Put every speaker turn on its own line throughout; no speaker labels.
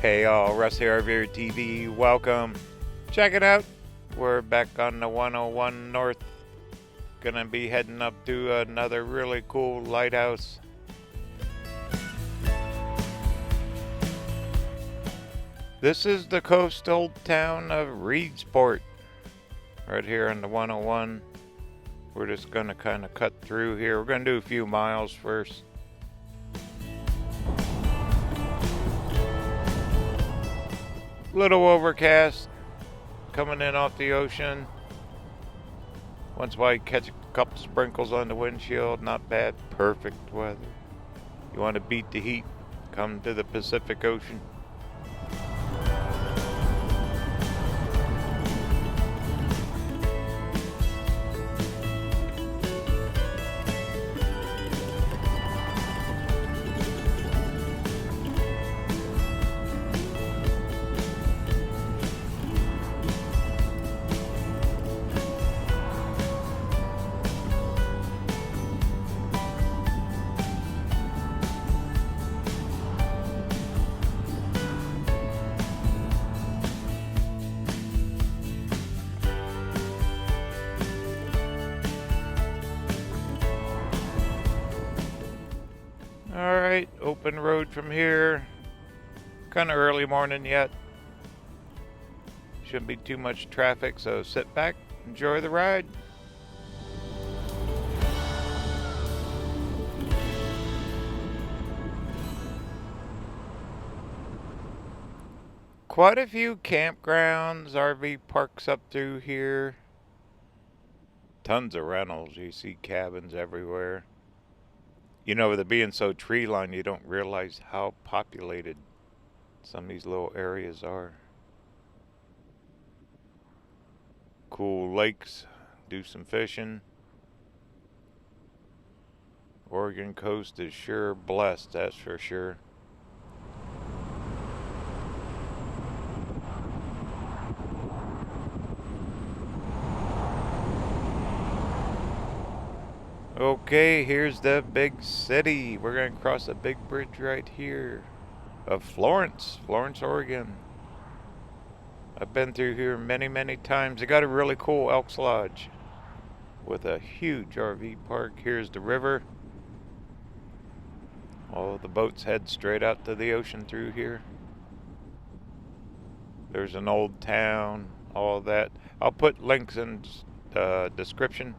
Hey y'all, Russ here, RVerTV. Welcome. Check it out. We're back on the 101 North. Gonna be heading up to another really cool lighthouse. This is the coastal town of Reedsport. Right here on the 101. We're just gonna kind of cut through here. We're gonna do a few miles first. Little overcast coming in off the ocean. Once in a while you catch a couple sprinkles on the windshield. Not bad. Perfect weather. You want to beat the heat? Come to the Pacific Ocean. Alright, open road from here. Kind of early morning yet. Shouldn't be too much traffic, so sit back, enjoy the ride. Quite a few campgrounds, RV parks up through here. Tons of rentals, you see cabins everywhere. You know, with it being so tree-lined, you don't realize how populated some of these little areas are. Cool lakes, do some fishing. Oregon coast is sure blessed, that's for sure. Okay, here's the big city. We're going to cross a big bridge right here of Florence, Oregon. I've been through here many, many times. They got a really cool Elks Lodge with a huge RV park. Here's the river. All the boats head straight out to the ocean through here. There's an old town, all that. I'll put links in the description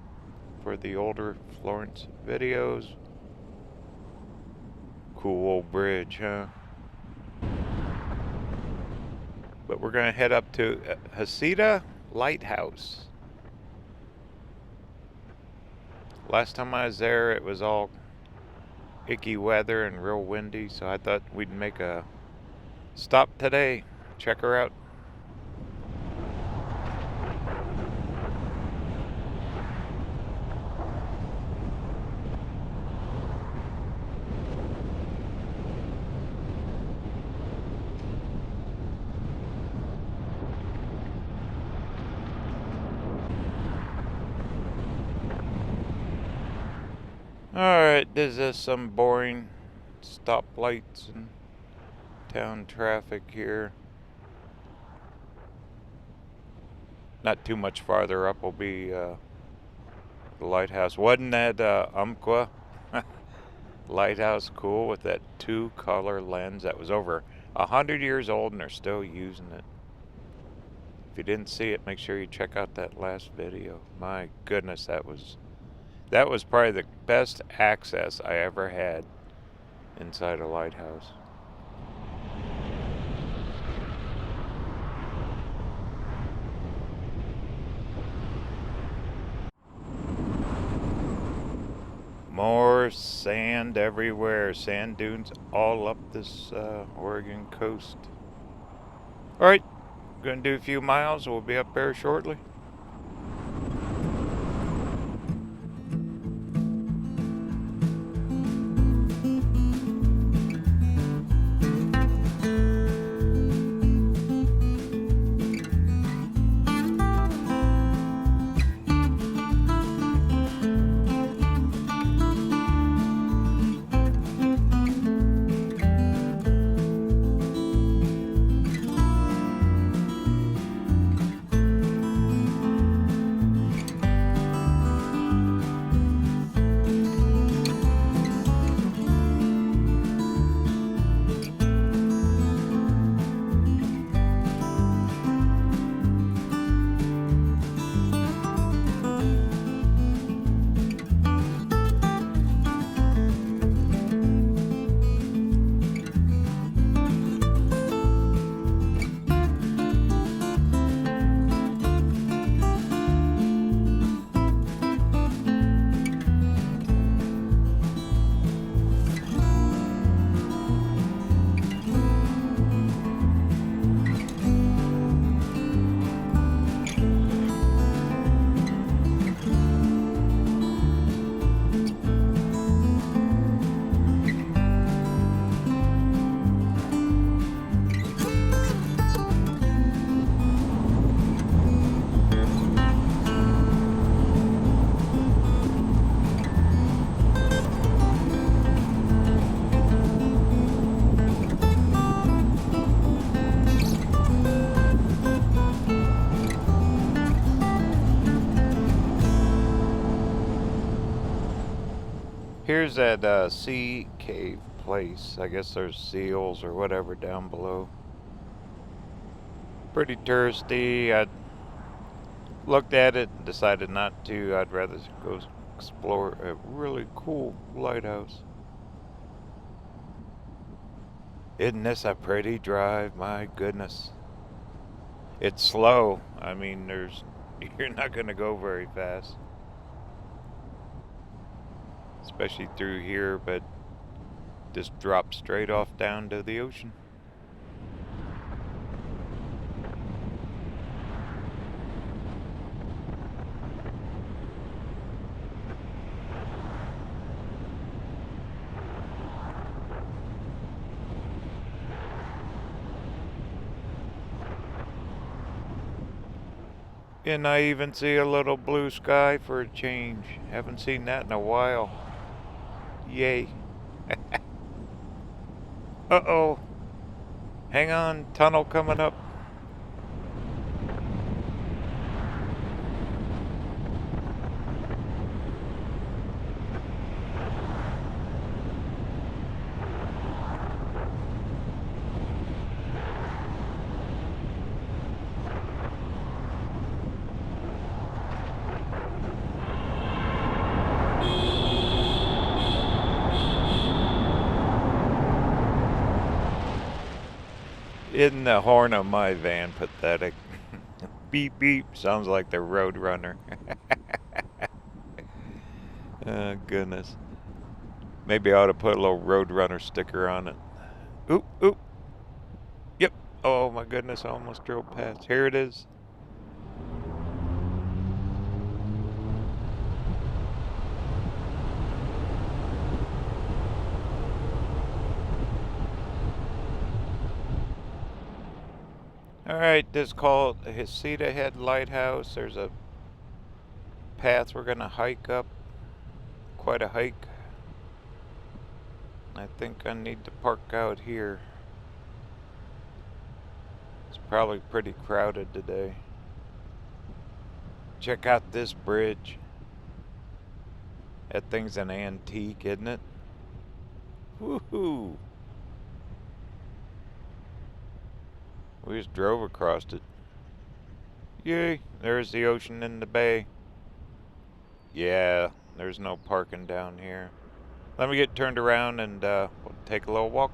for the older Florence videos. Cool old bridge, huh? But we're gonna head up to Heceta Lighthouse. Last time I was there, it was all icky weather and real windy, so I thought we'd make a stop today. Check her out. Alright, this is some boring stoplights and town traffic here. Not too much farther up will be the lighthouse. Wasn't that Umpqua lighthouse cool with that 2-color lens that was over 100 years old and they're still using it? If you didn't see it, make sure you check out that last video. My goodness, that was probably the best access I ever had inside a lighthouse. More sand everywhere. Sand dunes all up this Oregon coast. Alright, gonna do a few miles. We'll be up there shortly. Here's that sea cave place. I guess there's seals or whatever down below. Pretty touristy. I looked at it and decided not to. I'd rather go explore a really cool lighthouse. Isn't this a pretty drive? My goodness. It's slow. I mean, you're not going to go very fast. Especially through here, but just drop straight off down to the ocean. And I even see a little blue sky for a change. Haven't seen that in a while. Yay. Uh-oh. Hang on, tunnel coming up. Isn't the horn of my van pathetic? Beep beep, sounds like the Road Runner. Oh, goodness. Maybe I ought to put a little Road Runner sticker on it. Oop, oop. Yep. Oh my goodness, I almost drove past. Here it is. Alright, this is called Heceta Head Lighthouse. There's a path we're going to hike up. Quite a hike. I think I need to park out here. It's probably pretty crowded today. Check out this bridge. That thing's an antique, isn't it? Woohoo! We just drove across it. Yay, there's the ocean and the bay. Yeah, there's no parking down here. Let me get turned around and we'll take a little walk.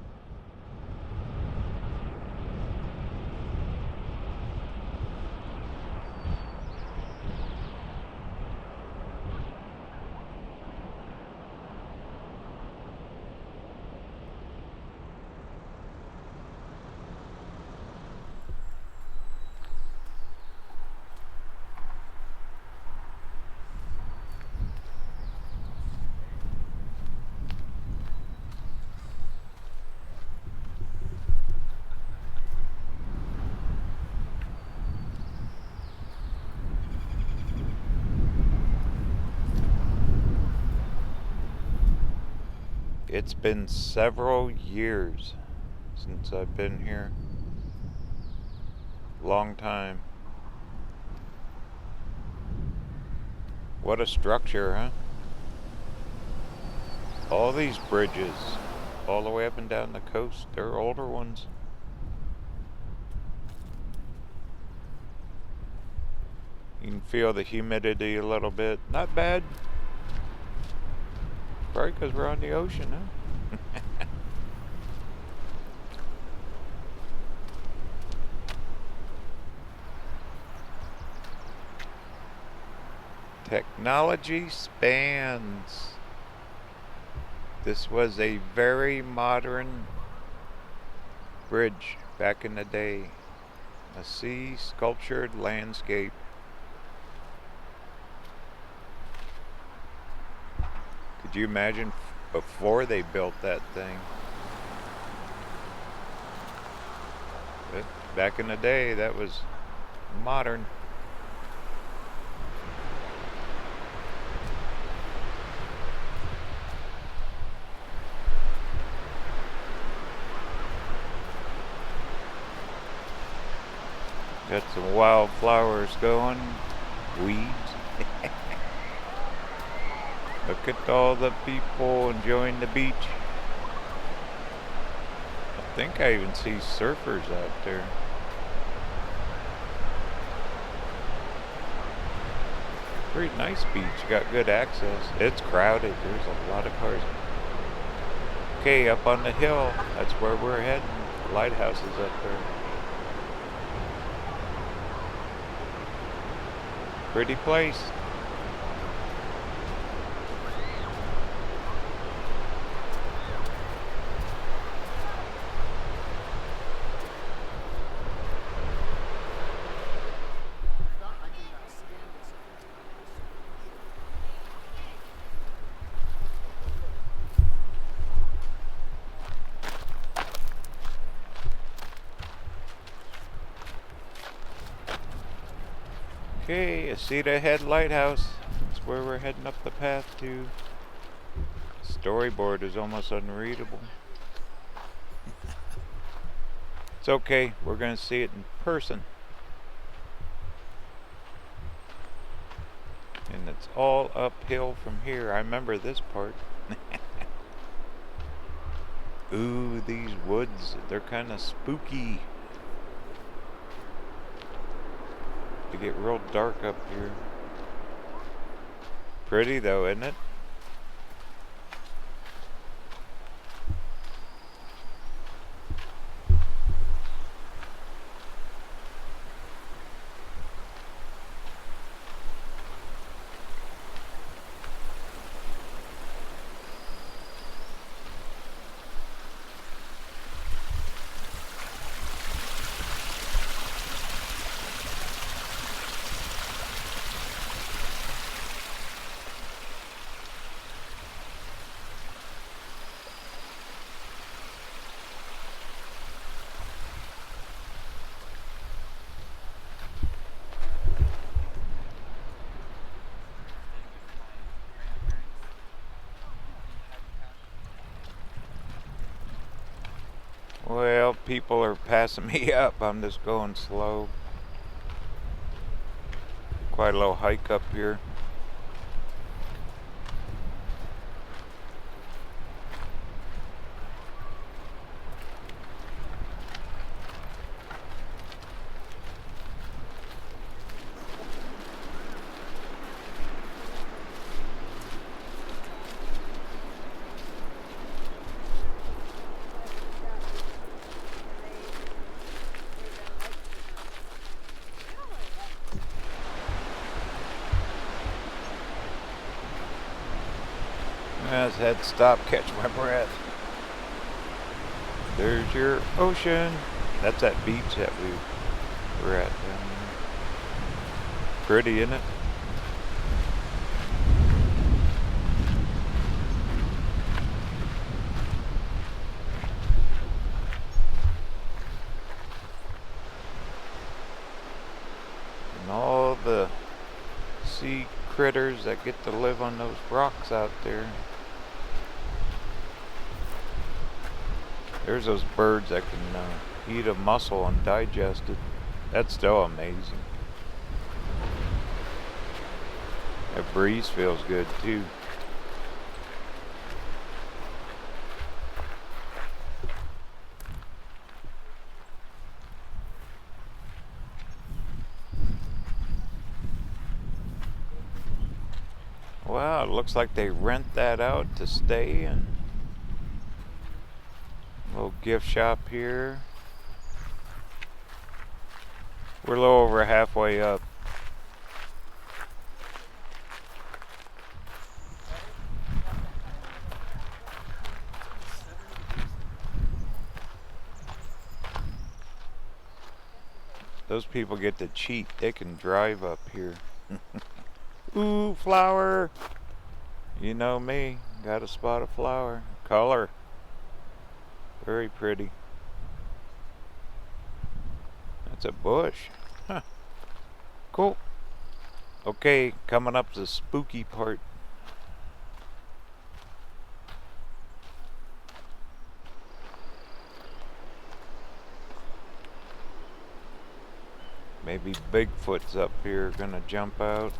It's been several years since I've been here. Long time. What a structure, huh? All these bridges, all the way up and down the coast, they're older ones. You can feel the humidity a little bit. Not bad. Probably because we're on the ocean, huh? Technology spans. This was a very modern bridge back in the day. A sea sculptured landscape. Could you imagine before they built that thing? But back in the day, that was modern. Got some wildflowers going, weeds. Look at all the people enjoying the beach. I think I even see surfers out there. Pretty nice beach. Got good access. It's crowded. There's a lot of cars. Okay, up on the hill. That's where we're heading. Lighthouses up there. Pretty place. Okay, Heceta Head Lighthouse. That's where we're heading up the path to. Storyboard is almost unreadable. It's okay, we're going to see it in person. And it's all uphill from here. I remember this part. Ooh, these woods, they're kind of spooky. They get real dark up here. Pretty though, isn't it? Well, people are passing me up. I'm just going slow. Quite a little hike up here. I just had to stop, catch my breath. There's your ocean. That's that beach that we were at down there. Pretty, isn't it? And all the sea critters that get to live on those rocks out there. There's those birds that can eat a mussel and digest it. That's still amazing. That breeze feels good too. Wow, it looks like they rent that out to stay in. Little gift shop here. We're a little over halfway up. Those people get to cheat. They can drive up here. Ooh, flower. You know me. Got a spot of flower. Color. Very pretty. That's a bush. Huh. Cool. Okay, coming up to the spooky part. Maybe Bigfoot's up here gonna jump out.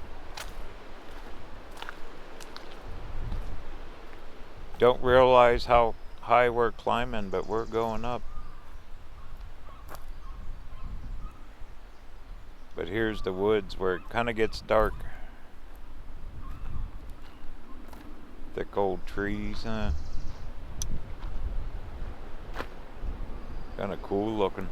Don't realize how high we're climbing, but we're going up. But here's the woods where it kind of gets dark. Thick old trees, kind of cool looking.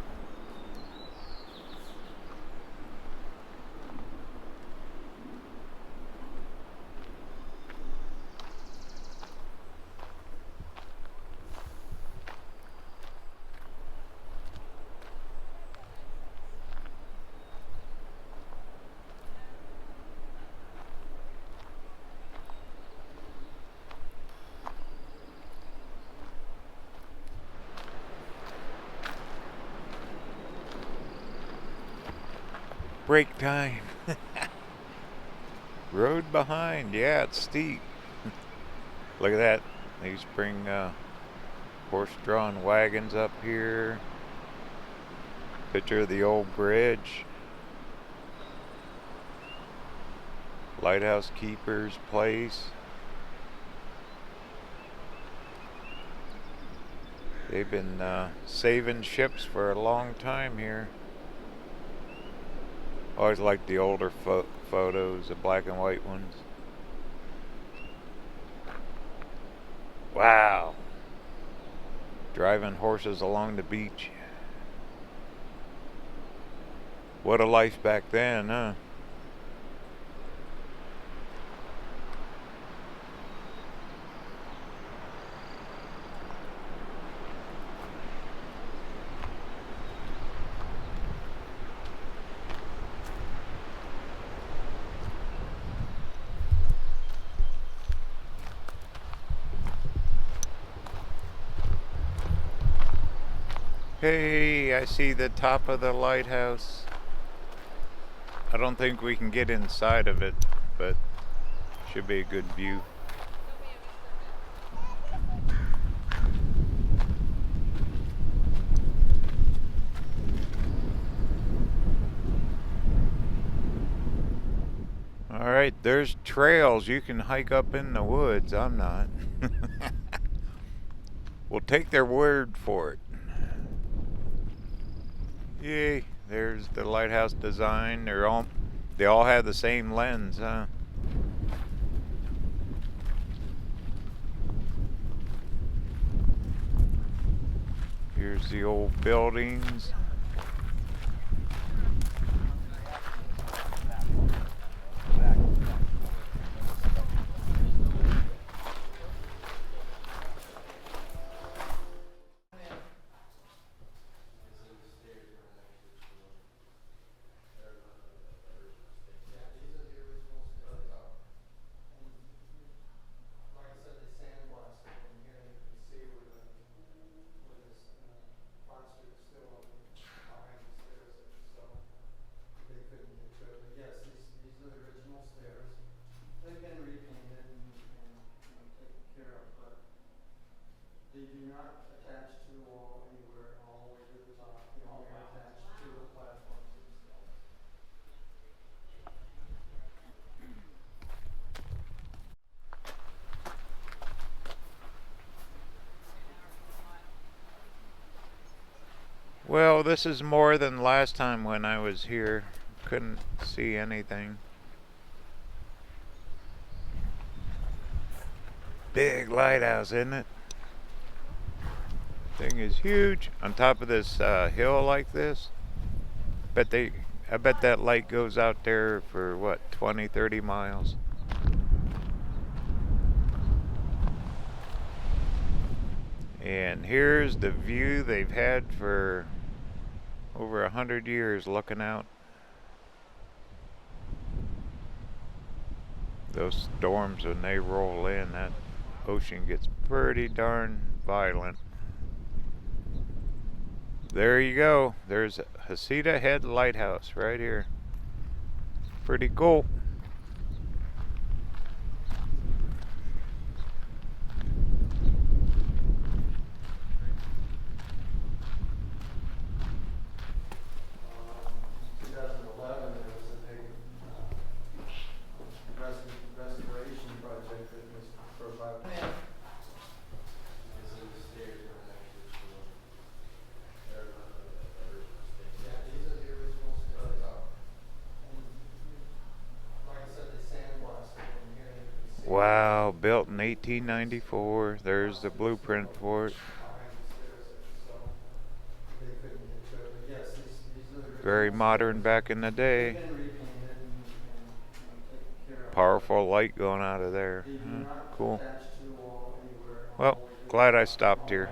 Break time. Road behind. Yeah, it's steep. Look at that. These bring horse-drawn wagons up here. Picture of the old bridge. Lighthouse keeper's place. They've been saving ships for a long time here. Always liked the older photos, the black and white ones. Wow. Driving horses along the beach. What a life back then, huh? Hey, I see the top of the lighthouse. I don't think we can get inside of it, but should be a good view. Alright, there's trails. You can hike up in the woods. I'm not. We'll take their word for it. Yay, there's the lighthouse design. They all have the same lens, huh? Here's the old buildings. Well, this is more than last time when I was here. Couldn't see anything. Big lighthouse, isn't it? Thing is huge. On top of this hill like this. I bet that light goes out there for what, 20, 30 miles. And here's the view they've had for over 100 years looking out. Those storms, when they roll in, that ocean gets pretty darn violent. There you go. There's Heceta Head Lighthouse right here. Pretty cool. built in 1894. There's the blueprint for it. Very modern back in the day. Powerful light going out of there. Cool. Well, glad I stopped here.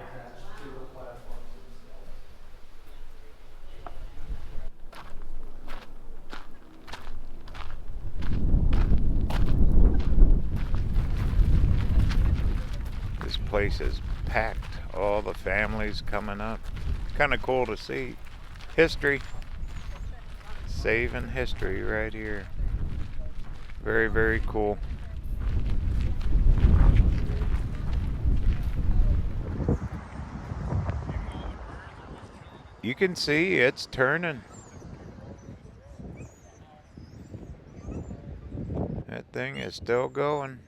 This place is packed. All the families coming up. Kind of cool to see. History. Saving history right here. Very, very cool. You can see it's turning. That thing is still going.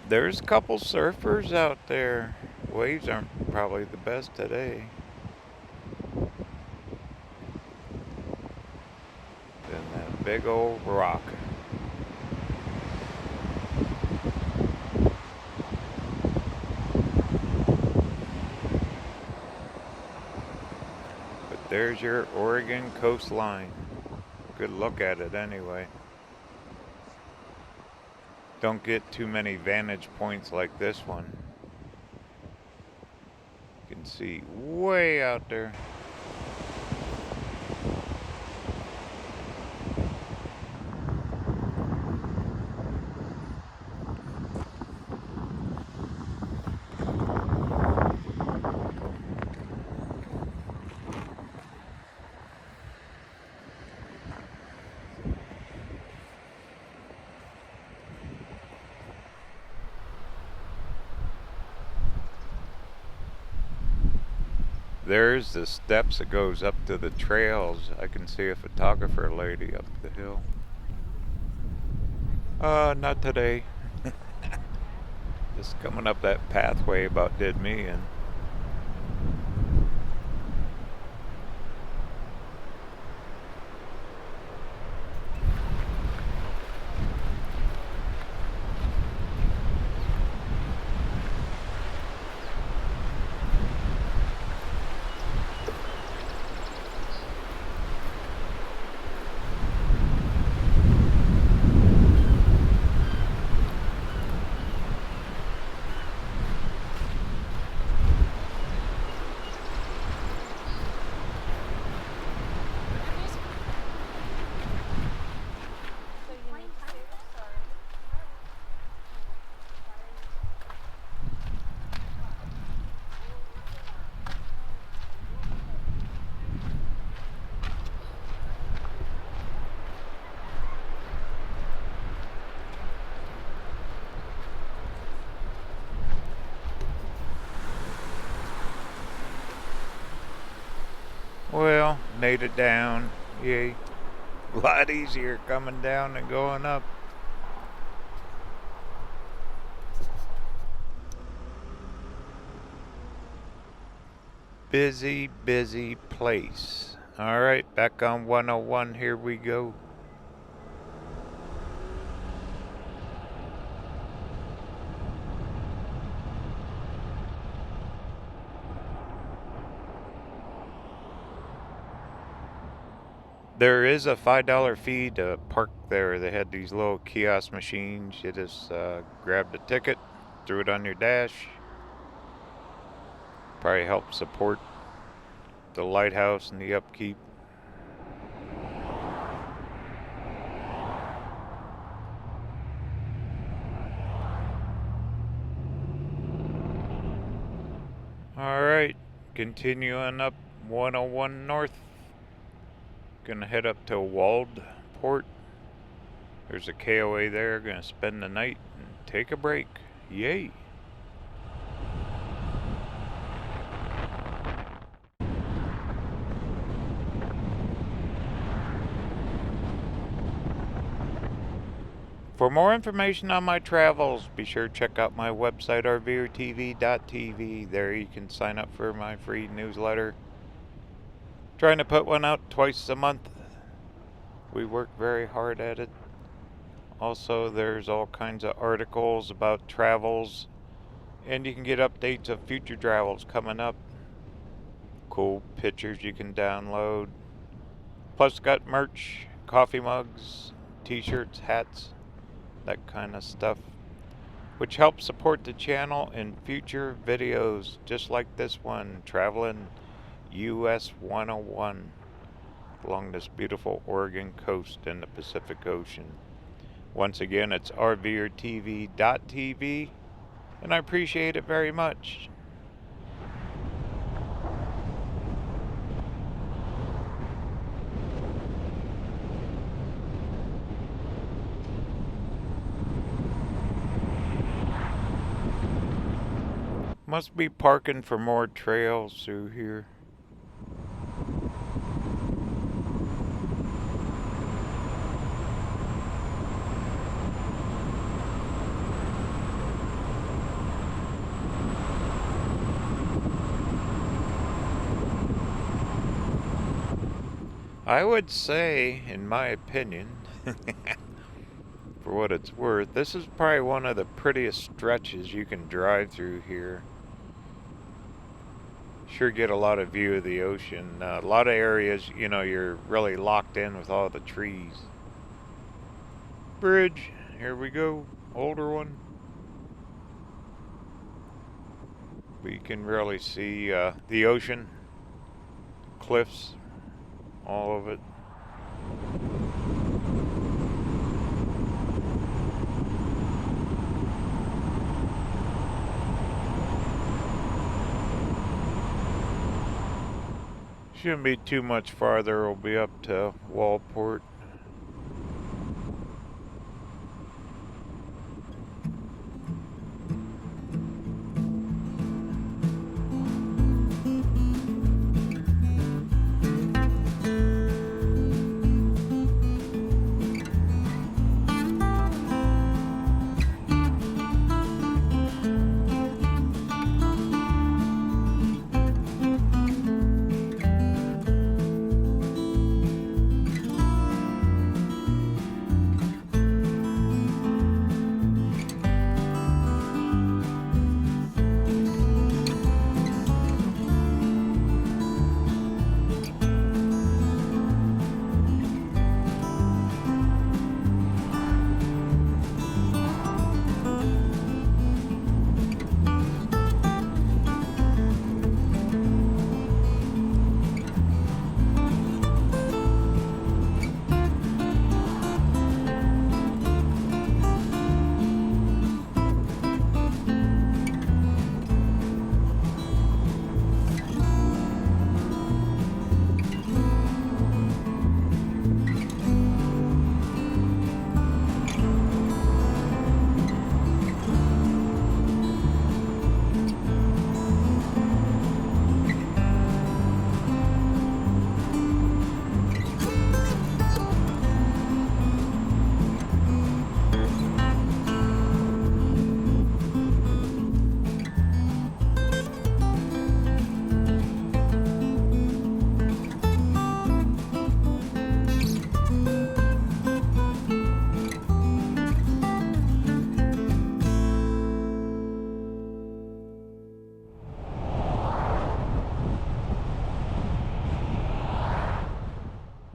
There's a couple surfers out there. Waves aren't probably the best today. Then that big old rock. But there's your Oregon coastline. Good look at it anyway. Don't get too many vantage points like this one. You can see way out there. There's the steps that goes up to the trails. I can see a photographer lady up the hill. Not today. Just coming up that pathway about did me in. Well, made it down. Yay. A lot easier coming down than going up. Busy, busy place. Alright, back on 101, here we go. There is a $5 fee to park there. They had these little kiosk machines. You just grabbed a ticket, threw it on your dash. Probably help support the lighthouse and the upkeep. Alright, continuing up 101 north. Gonna head up to Waldport. There's a KOA there. Gonna spend the night and take a break. Yay! For more information on my travels, be sure to check out my website, RVerTV.tv. There you can sign up for my free newsletter. Trying to put one out twice a month. We work very hard at it. Also, there's all kinds of articles about travels, and you can get updates of future travels coming up. Cool pictures you can download. Plus, got merch, coffee mugs, t-shirts, hats, that kind of stuff, which helps support the channel in future videos just like this one, traveling US 101 along this beautiful Oregon coast in the Pacific Ocean. Once again, it's RVerTV.tv, and I appreciate it very much. Must be parking for more trails through here. I would say, in my opinion, for what it's worth, this is probably one of the prettiest stretches you can drive through here. Sure get a lot of view of the ocean. A lot of areas, you know, you're really locked in with all the trees. Bridge, here we go, older one. But you can really see the ocean, cliffs, all of it. Shouldn't be too much farther. We'll be up to Waldport.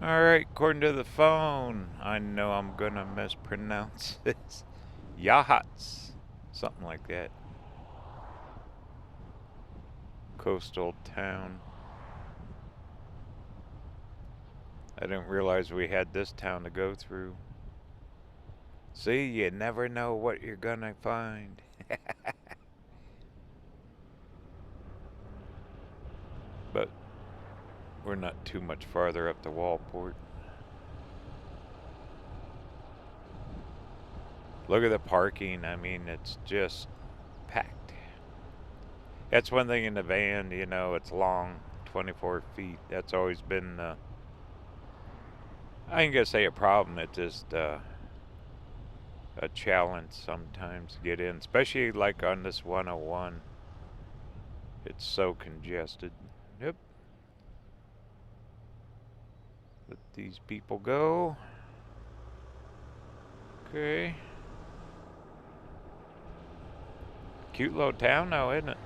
Alright, according to the phone, I know I'm gonna mispronounce this. Yachats, something like that. Coastal town. I didn't realize we had this town to go through. See, you never know what you're gonna find. But we're not too much farther up to Waldport. Look at the parking. I mean, it's just packed. That's one thing in the van, you know, it's long, 24 feet. That's always been, I ain't gonna say a problem. It just, a challenge sometimes to get in, especially like on this 101. It's so congested. Yep. Let these people go. Okay. Cute little town now, isn't it?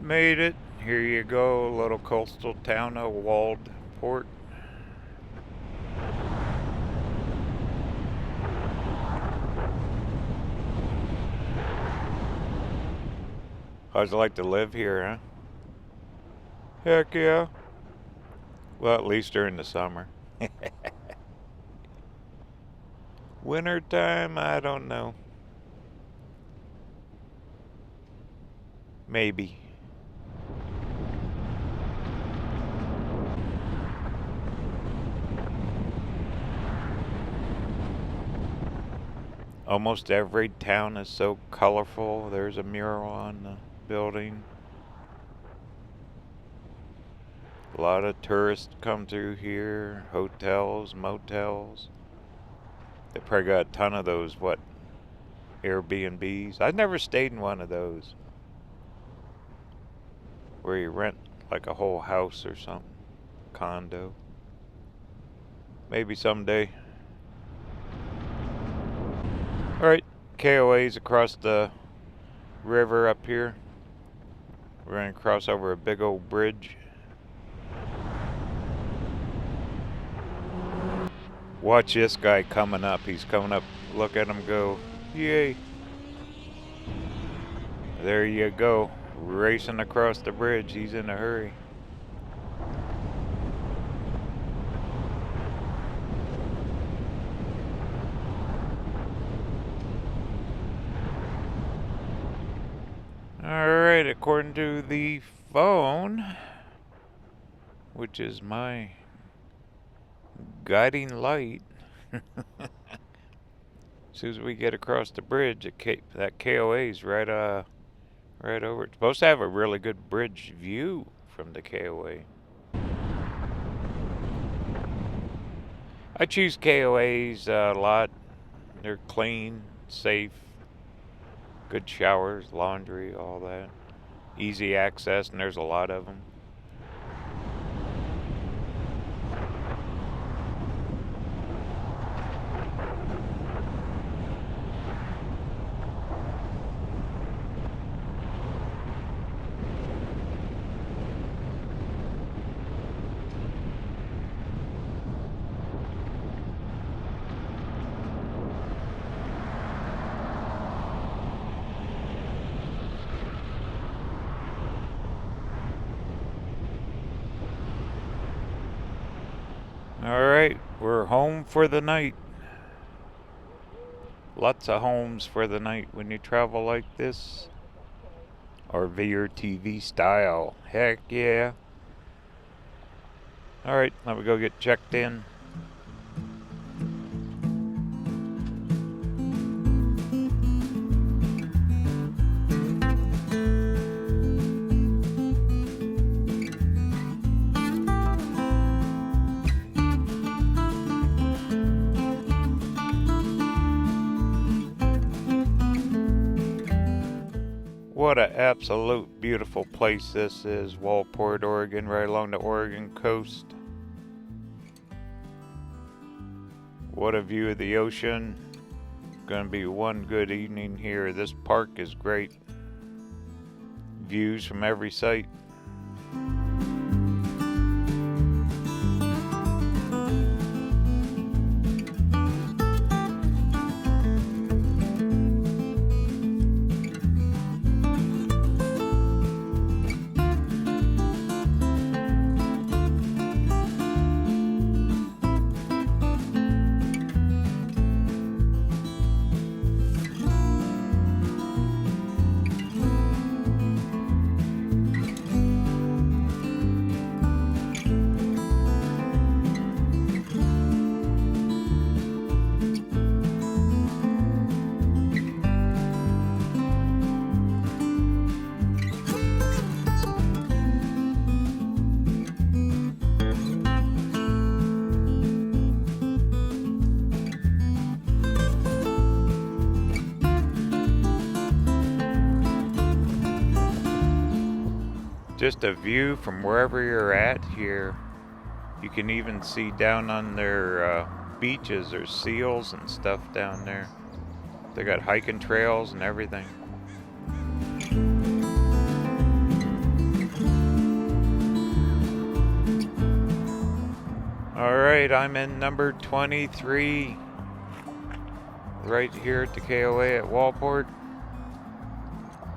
Made it. Here you go, little coastal town of Waldport. How's it like to live here, huh? Heck yeah. Well, at least during the summer. Wintertime, I don't know. Maybe. Almost every town is so colorful. There's a mural on the building. A lot of tourists come through here. Hotels, motels. They probably got a ton of those, Airbnbs. I've never stayed in one of those. Where you rent like a whole house or something. Condo. Maybe someday. Alright, KOA's across the river up here. We're going to cross over a big old bridge. Watch this guy coming up. He's coming up. Look at him go. Yay. There you go. Racing across the bridge. He's in a hurry. Alright, according to the phone, which is my guiding light, as soon as we get across the bridge, that KOA's right over. It's supposed to have a really good bridge view from the KOA. I choose KOAs a lot. They're clean, safe, good showers, laundry, all that. Easy access, and there's a lot of them. Alright, we're home for the night. Lots of homes for the night when you travel like this. RVerTV style. Heck yeah. Alright, let me go get checked in. What an absolute beautiful place this is. Waldport, Oregon, right along the Oregon coast. What a view of the ocean. Gonna be one good evening here. This park is great. Views from every site. Just a view from wherever you're at here. You can even see down on their beaches, there's seals and stuff down there. They got hiking trails and everything. Alright, I'm in number 23. Right here at the KOA at Waldport.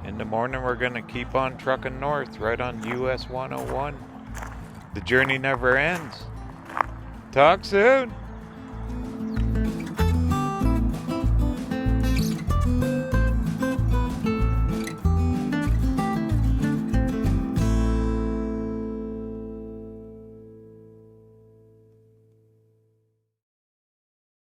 In the morning we're going to keep on trucking north, right on US 101. The journey never ends. Talk soon!